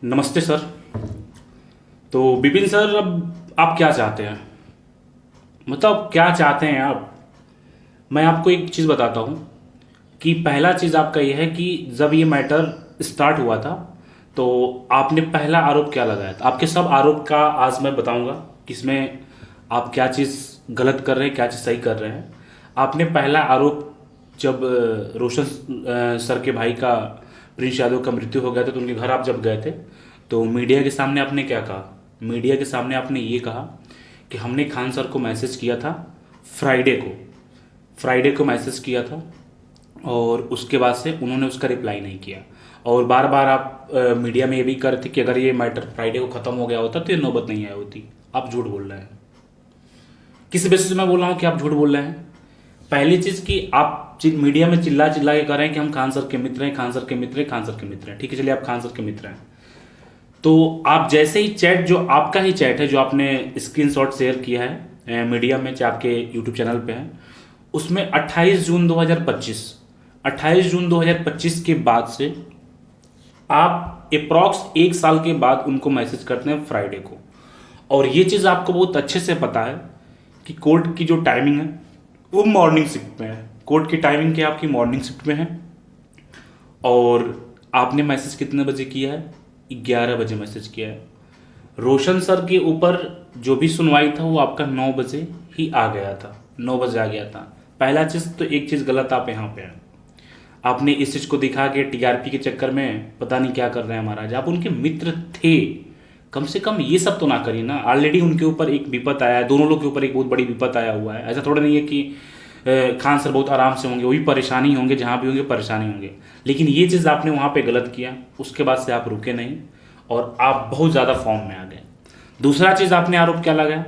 नमस्ते सर। तो विपिन सर, अब आप क्या चाहते हैं? मतलब क्या चाहते हैं आप? मैं आपको एक चीज़ बताता हूँ कि पहला चीज़ आपका यह है कि जब ये मैटर स्टार्ट हुआ था तो आपने पहला आरोप क्या लगाया था? आपके सब आरोप का आज मैं बताऊंगा कि इसमें आप क्या चीज़ गलत कर रहे हैं, क्या चीज़ सही कर रहे हैं। आपने पहला आरोप जब रोशन सर के भाई का, प्रिंस यादव का मृत्यु हो गया था तो उनके घर आप जब गए थे तो मीडिया के सामने आपने क्या कहा? मीडिया के सामने आपने ये कहा कि हमने खान सर को मैसेज किया था फ्राइडे को मैसेज किया था और उसके बाद से उन्होंने उसका रिप्लाई नहीं किया। और बार बार आप मीडिया में ये भी कर रहे थे कि अगर ये मैटर फ्राइडे को ख़त्म हो गया होता तो ये नौबत नहीं आई होती। आप झूठ बोल रहे हैं। किस बेसिस पे मैं बोल रहा हूँ कि आप झूठ बोल रहे हैं? पहली चीज़ कि आप मीडिया में चिल्ला चिल्ला के कह रहे हैं कि हम खान सर के मित्र हैं, खान सर के मित्र हैं, खान सर के मित्र हैं। ठीक है, चलिए आप खान सर के मित्र हैं। तो आप जैसे ही चैट, जो आपका ही चैट है, जो आपने स्क्रीनशॉट शेयर किया है मीडिया में, चाहे आपके यूट्यूब चैनल पे है, उसमें 28 जून 2025 के बाद से आप अप्रॉक्स 1 साल के बाद उनको मैसेज करते हैं फ्राइडे को। और ये चीज़ आपको बहुत अच्छे से पता है कि कोर्ट की जो टाइमिंग है वो मॉर्निंग शिफ्ट में है। कोर्ट की टाइमिंग क्या आपकी मॉर्निंग शिफ्ट में है। और आपने मैसेज कितने बजे किया है? 11 बजे मैसेज किया है। रोशन सर के ऊपर जो भी सुनवाई था वो आपका 9 बजे ही आ गया था, 9 बजे आ गया था। पहला चीज़ तो एक चीज़ गलत आप यहाँ पे हैं। आपने इस चीज़ को दिखा के टीआरपी के चक्कर में पता नहीं क्या कर रहे हैं महाराज। आप उनके मित्र थे, कम से कम ये सब तो ना करिए ना। ऑलरेडी उनके ऊपर एक विपत आया है, दोनों लोग के ऊपर एक बहुत बड़ी विपत आया हुआ है। ऐसा थोड़ा नहीं है कि खान सर बहुत आराम से होंगे, वही परेशानी होंगे, जहाँ भी होंगे परेशानी होंगे। लेकिन ये चीज़ आपने वहाँ पे गलत किया, उसके बाद से आप रुके नहीं और आप बहुत ज़्यादा फॉर्म में आ गए। दूसरा चीज़ आपने आरोप क्या लगाया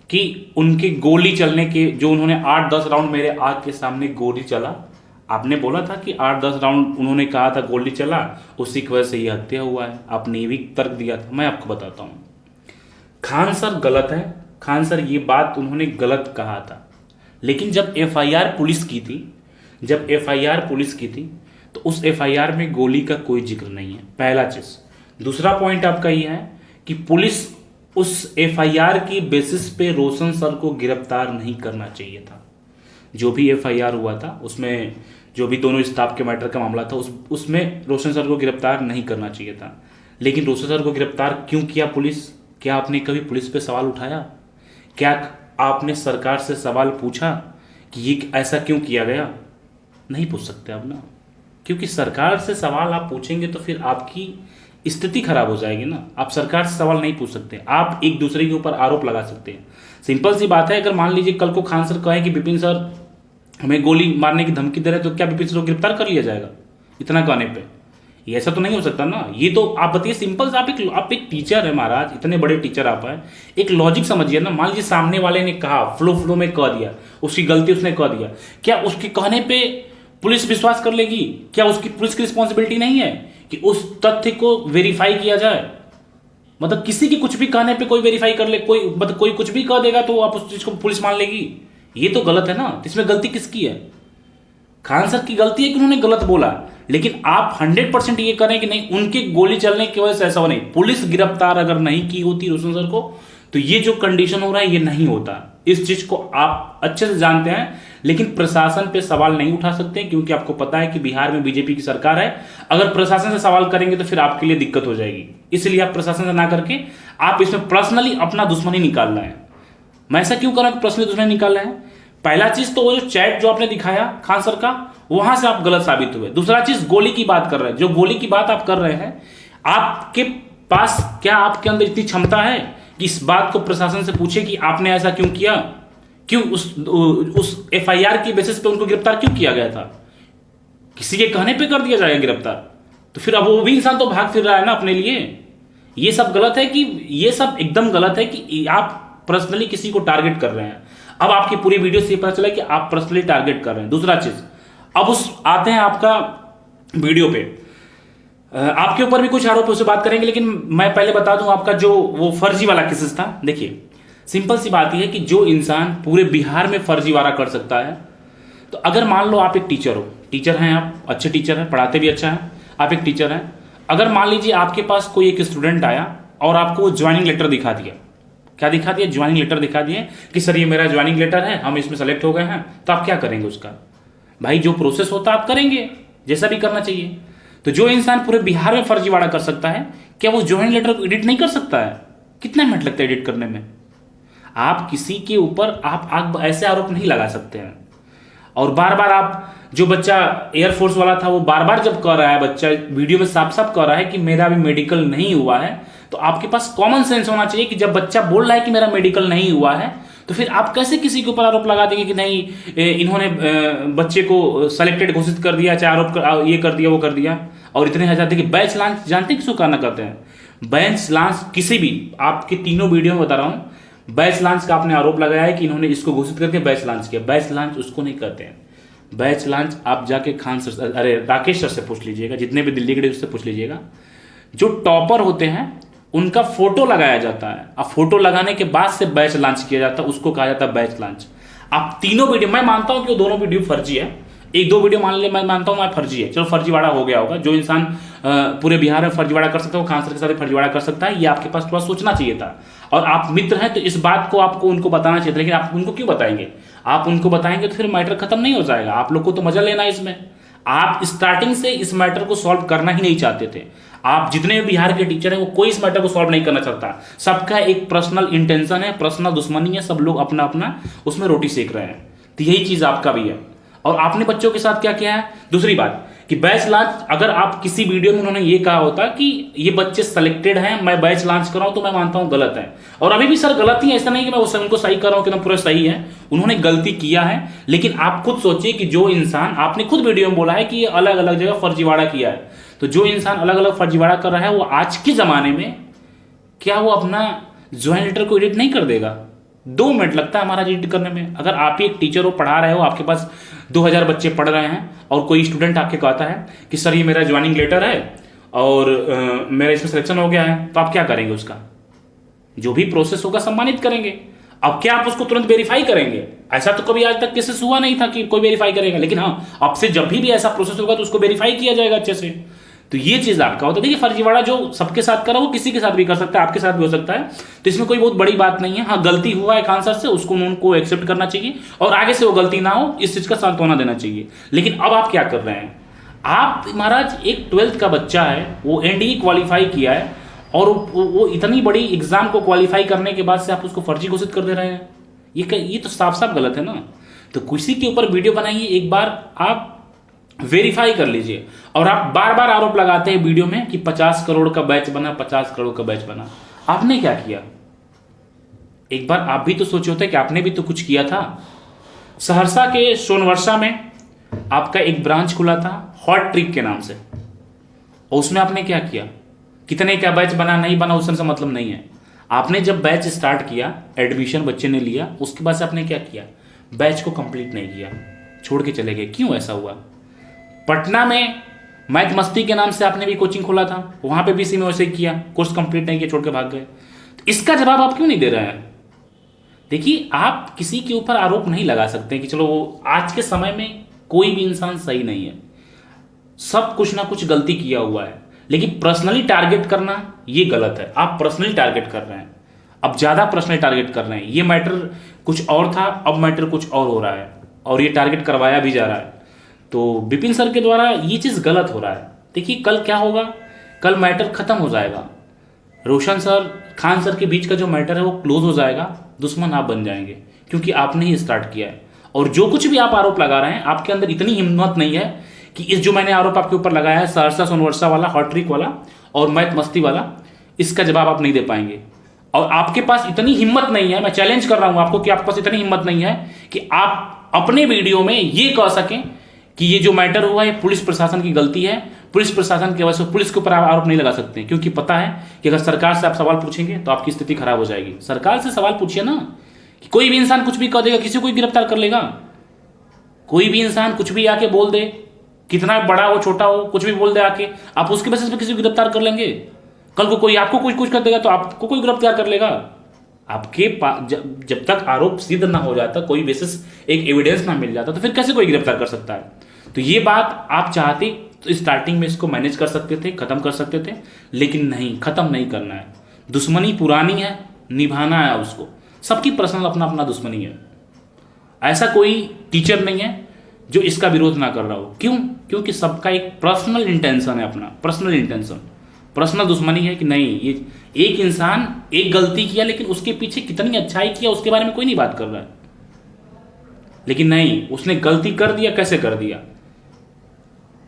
कि उनके गोली चलने के, जो उन्होंने 8-10 राउंड मेरे आग के सामने गोली चला, आपने बोला था कि 8-10 राउंड उन्होंने कहा था गोली चला, उसी की वजह से ये हत्या हुआ है। आपने ये भी तर्क दिया था। मैं आपको बताता हूँ, खान सर गलत है। खान सर ये बात उन्होंने गलत कहा था, लेकिन जब एफआईआर पुलिस की थी तो उस एफआईआर में गोली का कोई जिक्र नहीं है, पहला चीज। दूसरा पॉइंट आपका ये है कि पुलिस उस एफआईआर की बेसिस पे रोशन सर को गिरफ्तार नहीं करना चाहिए था। जो भी एफआईआर हुआ था उसमें जो भी दोनों स्टाफ के मैटर का मामला था उसमें रोशन सर को गिरफ्तार नहीं करना चाहिए था। लेकिन रोशन सर को गिरफ्तार क्यों किया पुलिस? क्या आपने कभी पुलिस पे सवाल उठाया? क्या आपने सरकार से सवाल पूछा कि ये ऐसा क्यों किया गया? नहीं पूछ सकते आप ना, क्योंकि सरकार से सवाल आप पूछेंगे तो फिर आपकी स्थिति खराब हो जाएगी ना। आप सरकार से सवाल नहीं पूछ सकते, आप एक दूसरे के ऊपर आरोप लगा सकते हैं। सिंपल सी बात है, अगर मान लीजिए कल को खान सर कहे कि विपिन सर हमें गोली मारने की धमकी दे रहे, तो क्या विपिन सर को गिरफ्तार कर लिया जाएगा इतना कहने पे? ये ऐसा तो नहीं हो सकता ना। ये तो आप बताइए, सिंपल से आप एक टीचर है महाराज, इतने बड़े टीचर आप हैं, एक लॉजिक समझिए ना। मान लीजिए सामने वाले ने कहा, फ्लो में कह दिया, उसकी गलती उसने कह दिया, क्या उसके कहने पे पुलिस विश्वास कर लेगी? क्या उसकी पुलिस की रिस्पॉन्सिबिलिटी नहीं है कि उस तथ्य को वेरीफाई किया जाए? मतलब किसी की कुछ भी कहने पे कोई वेरीफाई कर ले, कोई कुछ भी कह देगा तो आप उस चीज को पुलिस मान लेगी? ये तो गलत है ना। इसमें गलती किसकी है? खान सर की गलती है कि उन्होंने गलत बोला, लेकिन आप 100% ये करें कि नहीं उनके गोली चलने की वजह से ऐसा हो नहीं। पुलिस गिरफ्तार अगर नहीं की होती रोशन सर को तो ये जो कंडीशन हो रहा है ये नहीं होता। इस चीज को आप अच्छे से जानते हैं, लेकिन प्रशासन पे सवाल नहीं उठा सकते क्योंकि आपको पता है कि बिहार में बीजेपी की सरकार है। अगर प्रशासन से सवाल करेंगे तो फिर आपके लिए दिक्कत हो जाएगी। इसलिए आप प्रशासन से ना करके आप इसमें पर्सनली अपना दुश्मनी निकाल रहे हैं। मैं ऐसा क्यों कर रहा हूं पर्सनली दुश्मनी निकाल रहे हैं? पहला चीज तो वो जो चैट जो आपने दिखाया खान सर का, वहां से आप गलत साबित हुए। दूसरा चीज गोली की बात कर रहे हैं, जो गोली की बात आप कर रहे हैं, आपके पास क्या आपके अंदर इतनी क्षमता है कि इस बात को प्रशासन से पूछे कि आपने ऐसा क्यों किया? क्यों उस एफआईआर की बेसिस पे उनको गिरफ्तार क्यों किया गया था? किसी के कहने पे कर दिया जाएगा गिरफ्तार? तो फिर अब वो भी इंसान तो भाग फिर रहा है ना अपने लिए। ये सब गलत है कि ये सब एकदम गलत है कि आप पर्सनली किसी को टारगेट कर रहे हैं। अब आपकी पूरी वीडियो से पता चला कि आप पर्सनली टारगेट कर रहे हैं। दूसरा चीज, अब आते हैं आपका वीडियो पे, आपके ऊपर भी कुछ आरोप से बात करेंगे, लेकिन मैं पहले बता दूं आपका जो वो फर्जी वाला केसेस था। देखिए सिंपल सी बात यह है कि जो इंसान पूरे बिहार में फर्जीवाड़ा कर सकता है, तो अगर मान लो आप एक टीचर हो, टीचर हैं आप, अच्छे टीचर हैं, पढ़ाते भी अच्छा है, आप एक टीचर हैं, अगर मान लीजिए आपके पास कोई एक स्टूडेंट आया और आपको ज्वाइनिंग लेटर दिखा दिया, क्या दिखा दिया? ज्वाइनिंग लेटर दिखा दिए कि सर ये मेरा ज्वाइनिंग लेटर है, हम इसमें सेलेक्ट हो गए हैं, तो आप क्या करेंगे उसका? भाई जो प्रोसेस होता है आप करेंगे, जैसा भी करना चाहिए। तो जो इंसान पूरे बिहार में फर्जीवाड़ा कर सकता है, क्या वो ज्वाइनिंग लेटर को एडिट नहीं कर सकता है? कितना मिनट लगता है एडिट करने में? आप किसी के ऊपर आप ऐसे आरोप नहीं लगा सकते हैं। और बार बार आप, जो बच्चा एयरफोर्स वाला था वो बार बार जब कह रहा है, बच्चा वीडियो में साफ साफ कह रहा है कि मेरा अभी मेडिकल नहीं हुआ है, तो आपके पास कॉमन सेंस होना चाहिए कि जब बच्चा बोल रहा है कि मेरा मेडिकल नहीं हुआ है, तो फिर आप कैसे किसी के ऊपर आरोप लगा देंगे कि नहीं इन्होंने बच्चे को सेलेक्टेड घोषित कर दिया, चाहे आरोप ये कर दिया वो कर दिया। और इतने हजार, देखिए बैच लॉन्च जानते हैं किसको करना कहते हैं? बैच लॉन्च किसी भी, आपके तीनों वीडियो में बता रहा हूं, बैच लॉन्च का आपने आरोप लगाया है कि इन्होंने इसको घोषित करके बैच लॉन्च किया। बैच लॉन्च उसको नहीं कहते हैं। बैच लॉन्च आप जाके खान सर, अरे राकेश सर से पूछ लीजिएगा, जितने भी दिल्ली के उससे पूछ लीजिएगा। जो टॉपर होते हैं उनका फोटो लगाया जाता है, अब फोटो लगाने के बाद से बैच लॉन्च किया जाता है, उसको कहा जाता है बैच लॉन्च। आप तीनों वीडियो, मैं मानता हूं कि वो दोनों वीडियो फर्जी है, एक दो वीडियो मान ले मैं मानता हूं मैं फर्जी है, चलो फर्जीवाड़ा हो गया होगा। जो इंसान पूरे बिहार में फर्जीवाड़ा कर सकता है वो खान सर के साथ फर्जीवाड़ा कर सकता है, ये आपके पास थोड़ा सोचना चाहिए था। और आप मित्र हैं तो इस बात को आपको उनको बताना चाहिए था, लेकिन आप उनको क्यों बताएंगे? आप उनको बताएंगे तो फिर मैटर खत्म नहीं हो जाएगा। आप लोग को तो मजा लेना है इसमें। आप स्टार्टिंग से इस मैटर को सॉल्व करना ही नहीं चाहते थे। आप जितने भी बिहार के टीचर हैं वो कोई इस मैटर को सॉल्व नहीं करना चाहता। सबका एक पर्सनल इंटेंशन है, पर्सनल दुश्मनी है, सब लोग अपना अपना उसमें रोटी सेक रहे हैं। तो यही चीज आपका भी है। और आपने बच्चों के साथ क्या किया है? दूसरी बात कि बैच लॉन्च, अगर आप किसी वीडियो में उन्होंने ये कहा होता कि ये बच्चे सेलेक्टेड हैं, मैं बैच लॉन्च कर रहा हूं, तो मैं मानता हूं गलत है। और अभी भी सर गलत ही है, ऐसा नहीं कि मैं उनको सही कर रहा हूं कि पूरा सही है, उन्होंने गलती किया है। लेकिन आप खुद सोचिए कि जो इंसान, आपने खुद वीडियो में बोला है कि ये अलग अलग जगह फर्जीवाड़ा किया है, तो जो इंसान अलग अलग फर्जीवाड़ा कर रहा है वो आज के जमाने में क्या वो अपना ज्वाइन लेटर को एडिट नहीं कर देगा? 2 मिनट लगता है हमारा एडिट करने में। अगर आप ही एक टीचर हो, पढ़ा रहे हो, आपके पास 2000 बच्चे पढ़ रहे हैं और कोई स्टूडेंट आपके कहता है कि सर ये मेरा ज्वाइनिंग लेटर है और मेरा इसमें सिलेक्शन हो गया है, तो आप क्या करेंगे? उसका जो भी प्रोसेस होगा सम्मानित करेंगे। अब क्या आप उसको तुरंत वेरीफाई करेंगे? ऐसा तो कभी आज तक केसेस हुआ नहीं था कि कोई वेरीफाई करेगा, लेकिन हाँ आपसे जब भी ऐसा प्रोसेस होगा तो उसको वेरीफाई किया जाएगा अच्छे से। तो ये चीज आपका होता है। देखिए फर्जीवाड़ा जो सबके साथ करा वो किसी के साथ भी कर सकता है, आपके साथ भी हो सकता है, तो इसमें कोई बहुत बड़ी बात नहीं है। हाँ गलती हुआ है खान सर से, उसको उनको एक्सेप्ट करना चाहिए और आगे से वो गलती ना हो इस चीज का सांत्वना देना चाहिए। लेकिन अब आप क्या कर रहे हैं? आप महाराज, एक 12th का बच्चा है, वो एनडीए क्वालिफाई किया है और वो इतनी बड़ी एग्जाम को क्वालिफाई करने के बाद से आप उसको फर्जी घोषित कर दे रहे हैं। ये तो साफ साफ गलत है ना। तो किसी के ऊपर वीडियो बनाइए, एक बार आप वेरीफाई कर लीजिए। और आप बार बार आरोप लगाते हैं वीडियो में कि 50 करोड़ का बैच बना, 50 करोड़ का बैच बना। आपने क्या किया? एक बार आप भी तो सोचे होते कि आपने भी तो कुछ किया था। सहरसा के सोनवर्षा में आपका एक ब्रांच खुला था हॉट ट्रिक के नाम से, और उसमें आपने क्या किया? कितने का बैच बना नहीं बना उससे मतलब नहीं है। आपने जब बैच स्टार्ट किया, एडमिशन बच्चे ने लिया, उसके बाद से आपने क्या किया? बैच को कंप्लीट नहीं किया, छोड़ के चले गए। क्यों ऐसा हुआ? पटना में मैथ मस्ती के नाम से आपने भी कोचिंग खोला था, वहां पे भी इसी में वैसे किया, कोर्स कंप्लीट नहीं किया, छोड़ के भाग गए। तो इसका जवाब आप क्यों नहीं दे रहे हैं? देखिए आप किसी के ऊपर आरोप नहीं लगा सकते कि चलो आज के समय में कोई भी इंसान सही नहीं है, सब कुछ ना कुछ गलती किया हुआ है। लेकिन पर्सनली टारगेट करना ये गलत है। आप पर्सनली टारगेट कर रहे हैं, अब ज्यादा पर्सनली टारगेट कर रहे हैं। ये मैटर कुछ और था, अब मैटर कुछ और हो रहा है और ये टारगेट करवाया भी जा रहा है। तो विपिन सर के द्वारा ये चीज गलत हो रहा है। देखिए कल क्या होगा, कल मैटर खत्म हो जाएगा। रोशन सर खान सर के बीच का जो मैटर है वो क्लोज हो जाएगा, दुश्मन आप बन जाएंगे क्योंकि आपने ही स्टार्ट किया है। और जो कुछ भी आप आरोप लगा रहे हैं, आपके अंदर इतनी हिम्मत नहीं है कि इस जो मैंने आरोप आपके ऊपर लगाया है, सहरसा सोनवर्षा वाला, हॉट ट्रिक वाला और मैथ मस्ती वाला, इसका जवाब आप नहीं दे पाएंगे। और आपके पास इतनी हिम्मत नहीं है, मैं चैलेंज कर रहा हूं आपको कि आपके पास इतनी हिम्मत नहीं है कि आप अपने वीडियो में ये कह सकें कि ये जो मैटर हुआ है पुलिस प्रशासन की गलती है, पुलिस प्रशासन की वजह से पुलिस के ऊपर आप आरोप नहीं लगा सकते, क्योंकि पता है कि अगर सरकार से आप सवाल पूछेंगे तो आपकी स्थिति खराब हो जाएगी। सरकार से सवाल पूछिए ना, कि कोई भी इंसान कुछ भी कह देगा, किसी को भी गिरफ्तार कर लेगा। कोई भी इंसान कुछ भी आके बोल दे, कितना बड़ा हो छोटा हो, कुछ भी बोल दे आके, आप उसके बेसिस पे किसी को गिरफ्तार कर लेंगे। कल को कोई आपको कुछ कर देगा तो आपको कोई गिरफ्तार कर लेगा। आपके पास जब तक आरोप सिद्ध ना हो जाता, कोई बेसिस एक एविडेंस ना मिल जाता, तो फिर कैसे कोई गिरफ्तार कर सकता है? तो ये बात आप चाहते तो स्टार्टिंग में इसको मैनेज कर सकते थे, खत्म कर सकते थे, लेकिन नहीं, खत्म नहीं करना है। दुश्मनी पुरानी है, निभाना है उसको। सबकी पर्सनल अपना अपना दुश्मनी है। ऐसा कोई टीचर नहीं है जो इसका विरोध ना कर रहा हो। क्यों? क्योंकि सबका एक पर्सनल इंटेंशन है, अपना पर्सनल इंटेंशन, पर्सनल दुश्मनी है कि नहीं, ये एक इंसान एक गलती किया लेकिन उसके पीछे कितनी अच्छाई किया उसके बारे में कोई नहीं बात कर रहा है। लेकिन नहीं, उसने गलती कर दिया, कैसे कर दिया।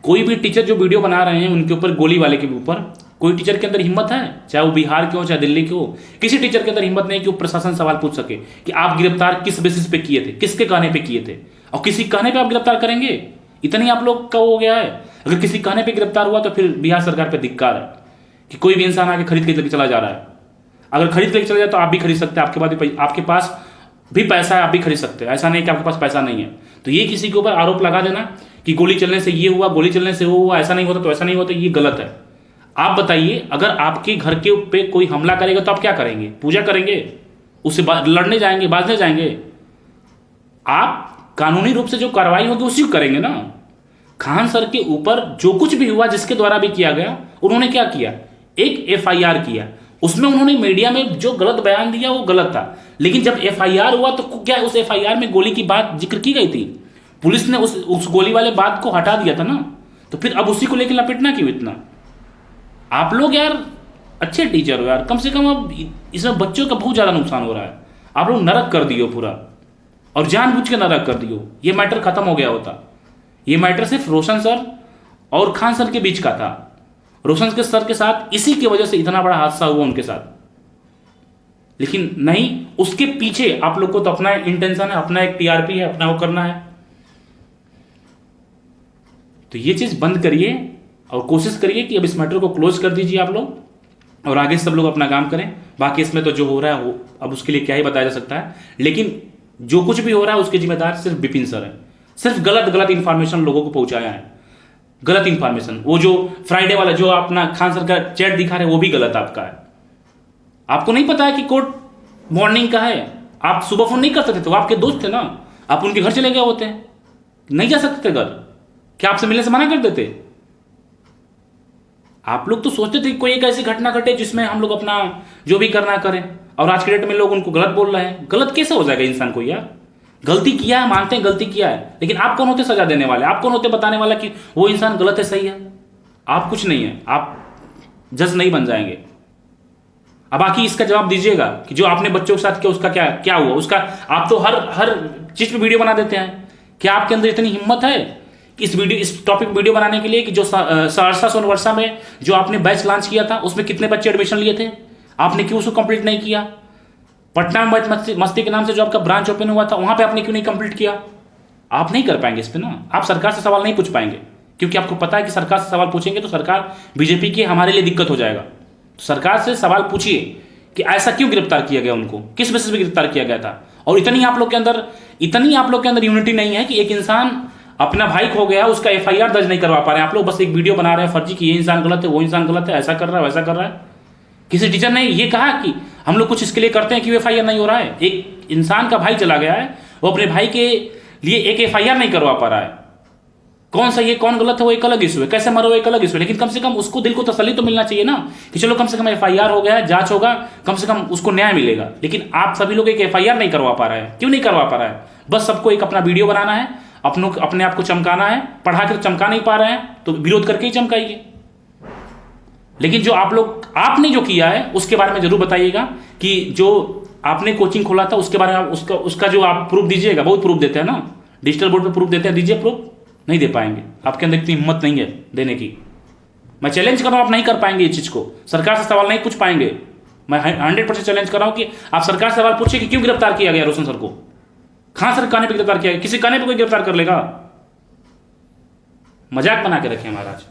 कोई भी टीचर जो वीडियो बना रहे हैं उनके ऊपर, गोली वाले के ऊपर, कोई टीचर के अंदर हिम्मत है, चाहे वो बिहार के हो चाहे दिल्ली के हो, किसी टीचर के अंदर हिम्मत नहीं कि वो प्रशासन सवाल पूछ सके कि आप गिरफ्तार किस बेसिस पे किए थे, किसके कहने पे किए थे, और किसी कहने पे आप गिरफ्तार करेंगे? इतनी आप लोग का हो गया है। अगर किसी कहने पे गिरफ्तार हुआ तो फिर बिहार सरकार पे धिक्कार है कि कोई भी इंसान आके खरीद के लेके चला जा रहा है। अगर खरीद के लेके चला जाए तो आप भी खरीद सकते हैं, आपके पास भी पैसा है, आप भी खरीद सकते हैं। ऐसा नहीं कि आपके पास पैसा नहीं है। तो ये किसी के ऊपर आरोप लगा देना कि गोली चलने से ये हुआ, गोली चलने से वो हुआ, ऐसा नहीं होता तो ऐसा नहीं होता, ये गलत है। आप बताइए, अगर आपके घर के पे कोई हमला करेगा तो आप क्या करेंगे? पूजा करेंगे? उससे लड़ने जाएंगे, बाजने जाएंगे? आप कानूनी रूप से जो कार्रवाई होगी उसी को करेंगे ना। खान सर के ऊपर जो कुछ भी हुआ, जिसके द्वारा भी किया गया, उन्होंने क्या किया? एक एफआईआर किया। उसमें उन्होंने मीडिया में जो गलत बयान दिया वो गलत था, लेकिन जब एफआईआर हुआ तो क्या उस एफआईआर में गोली की बात जिक्र की गई थी? पुलिस ने उस गोली वाले बात को हटा दिया था ना। तो फिर अब उसी को लेकर लपेटना क्यों इतना? आप लोग यार अच्छे टीचर हो यार, कम से कम अब इसमें बच्चों का बहुत ज्यादा नुकसान हो रहा है। आप लोग नरक कर दियो पूरा, और जानबूझ के नरक कर दियो। ये मैटर खत्म हो गया होता। ये मैटर सिर्फ रोशन सर और खान सर के बीच का था। रोशन के सर के साथ इसी की वजह से इतना बड़ा हादसा हुआ उनके साथ, लेकिन नहीं, उसके पीछे आप लोग को तो अपना इंटेंशन है, अपना एक टीआरपी है, अपना वो करना है। तो ये चीज बंद करिए और कोशिश करिए कि अब इस मैटर को क्लोज कर दीजिए आप लोग, और आगे सब लोग अपना काम करें। बाकी इसमें तो जो हो रहा है वो अब उसके लिए क्या ही बताया जा सकता है, लेकिन जो कुछ भी हो रहा है उसके जिम्मेदार सिर्फ विपिन सर है। सिर्फ गलत इंफॉर्मेशन लोगों को पहुंचाया है, गलत इंफॉर्मेशन। वो जो फ्राइडे वाला जो अपना खान सर का चैट दिखा रहे वो भी गलत आपका है। आपको नहीं पता है कि कोर्ट मॉर्निंग का है? आप सुबह फोन नहीं कर सकते थे? वो आपके दोस्त थे ना, आप उनके घर चले गए होते हैं, नहीं जा सकते थे घर? क्या आपसे मिलने से मना कर देते? आप लोग तो सोचते थे कोई एक ऐसी घटना घटे जिसमें हम लोग अपना जो भी करना करें, और आज के डेट में लोग उनको गलत बोल रहे हैं। गलत कैसे हो जाएगा इंसान को यार? गलती किया है, मानते हैं गलती किया है, लेकिन आप कौन होते सजा देने वाले? आप कौन होते बताने वाला कि वो इंसान गलत है सही है? आप कुछ नहीं है, आप जज नहीं बन जाएंगे। अब बाकी इसका जवाब दीजिएगा कि जो आपने बच्चों के साथ किया उसका क्या क्या हुआ उसका। आप तो हर चीज पे वीडियो बना देते हैं। क्या आपके अंदर इतनी हिम्मत है इस टॉपिक वीडियो बनाने के लिए कि जो सहरसा सोनवर्षा में जो आपने बैच लॉन्च किया था उसमें कितने बच्चे एडमिशन लिए थे? आपने क्यों उसको कंप्लीट नहीं किया? पटना में मस्ती के नाम से जो आपका ब्रांच ओपन हुआ था वहां पे आपने क्यों नहीं कंप्लीट किया? आप नहीं कर पाएंगे इस पे ना। आप सरकार से सवाल नहीं पूछ पाएंगे, क्योंकि आपको पता है कि सरकार से सवाल पूछेंगे तो सरकार बीजेपी की हमारे लिए दिक्कत हो जाएगा। तो सरकार से सवाल पूछिए कि ऐसा क्यों गिरफ्तार किया गया, उनको किस बेसिस पे गिरफ्तार किया गया था। और इतनी आप लोग के अंदर यूनिटी नहीं है कि एक इंसान अपना भाई खो गया, उसका एफआईआर दर्ज नहीं करवा पा रहे हैं। आप लोग बस एक वीडियो बना रहे हैं फर्जी कि ये इंसान गलत है, वो इंसान गलत है, ऐसा कर रहा है, वैसा कर रहा है। किसी टीचर ने ये कहा कि हम लोग कुछ इसके लिए करते हैं कि एफआईआर नहीं हो रहा है? एक इंसान का भाई चला गया है, वो अपने भाई के लिए एक एफआईआर नहीं करवा पा रहा है। कौन सही है कौन गलत है वो एक अलग इशू है, कैसे मरो वो एक अलग इशू है, लेकिन कम से कम उसको दिल को तसल्ली तो मिलना चाहिए ना कि चलो कम से कम एफआईआर हो गया है, जांच होगा, कम से कम उसको न्याय मिलेगा। लेकिन आप सभी लोग एक एफआईआर नहीं करवा पा रहे हैं। क्यों नहीं करवा पा रहा है? बस सबको एक अपना वीडियो बनाना है, अपने आप को चमकाना है। पढ़ा कर चमका नहीं पा रहे हैं तो विरोध करके ही चमकाइए। लेकिन जो आपने जो किया है उसके बारे में जरूर बताइएगा कि जो आपने कोचिंग खोला था उसके बारे में उसका जो आप प्रूफ दीजिएगा। बहुत प्रूफ देते हैं ना, डिजिटल बोर्ड पे प्रूफ देते हैं, दीजिए प्रूफ। नहीं दे पाएंगे, आपके अंदर इतनी हिम्मत नहीं है देने की। मैं चैलेंज कर रहा हूं, आप नहीं कर पाएंगे ये चीज को। सरकार से सवाल नहीं पूछ पाएंगे। मैं 100% चैलेंज कर रहा हूं कि आप सरकार से सवाल पूछिए कि क्यों गिरफ्तार किया गया रोशन सर को। खान सर कहने पे गिरफ्तार किया गया, किसी कहने पे कोई गिरफ्तार कर लेगा? मजाक बना के रखे महाराज।